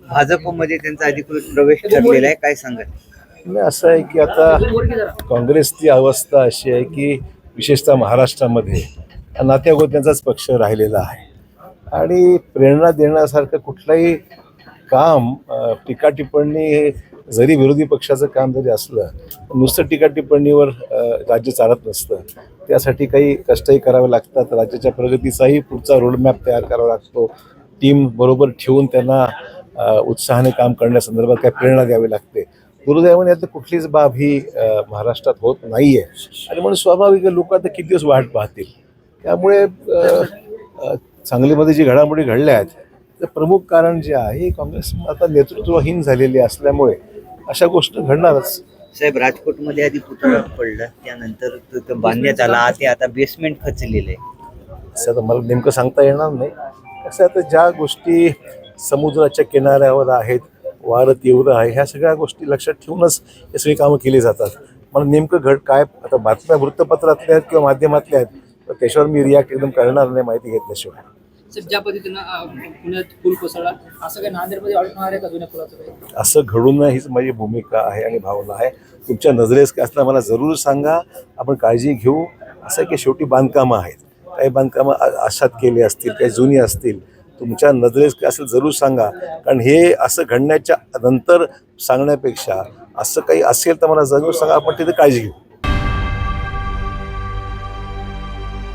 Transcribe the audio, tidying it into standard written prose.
भाजपमध्ये त्यांचा अधिकृत प्रवेश ठरलेला आहे, काय सांगाल? नाही, असं आहे की आता काँग्रेसची अवस्था अशी आहे की विशेषतः महाराष्ट्रामध्ये नात्यागोत्यांचाच पक्ष राहिलेला आहे आणि प्रेरणा देण्यासारखं कुठलंही काम टीका टिप्पणी हे जरी विरोधी पक्षाचं काम जरी असलं नुसतं टीका टिप्पणीवर राज्य चालत नसतं. त्यासाठी काही कष्टही करावे लागतात. राज्याच्या प्रगतीचाही पुढचा रोडमॅप तयार करावा लागतो. टीम बरोबर ठेवून त्यांना उत्साहाने काम करण्यासंदर्भात काही प्रेरणा द्यावी लागते. दुर्दैवाने आता कुठलीच बाब ही महाराष्ट्रात होत नाही आहे आणि म्हणून स्वाभाविक लोक आता किती दिवस वाट पाहतील. त्यामुळे सांगलीमध्ये जी घडामोडी घडल्या आहेत तर प्रमुख कारण जे आहे काँग्रेस आता नेतृत्वहीन झालेली असल्यामुळे अशा गोष्टी घडणारच. साहेब, राजकोटमध्ये आधी पुतळा पडला, त्यानंतर तो बांधण्यात आला, ते आता बेसमेंट खचलेलं आहे. असं आता मला नेमकं सांगता येणार नाही. असं आता ज्या गोष्टी समुद्राच्या किनाऱ्यावर आहेत, वारं तीव्र आहे, ह्या सगळ्या गोष्टी लक्षात ठेवूनच हे सगळी कामं केली जातात. मला नेमकं काय आता बातम्या वृत्तपत्रातल्या आहेत किंवा माध्यमातल्या आहेत तर त्याच्यावर मी रिॲक्ट एकदम करणार नाही माहिती घेतल्याशिवाय. ज्या पद्धतीनं पुण्यात पूल कोसळला, असं काही नांदेडमध्ये अडकणार आहे का जुन्या पुलाचं काही? असं घडून हीच माझी भूमिका आहे आणि भावना आहे. तुमच्या नजरेस काय असलं मला जरूर सांगा, आपण काळजी घेऊ. असं की शेवटी बांधकामं आहेत, काही बांधकामं आशात केली असतील, काही जुनी असतील. तुमच्या नजरेस काय असेल जरूर सांगा, कारण हे असं घडण्याच्या नंतर सांगण्यापेक्षा असं काही असेल तर मला जरूर सांगा, आपण तिथे काळजी घेऊ.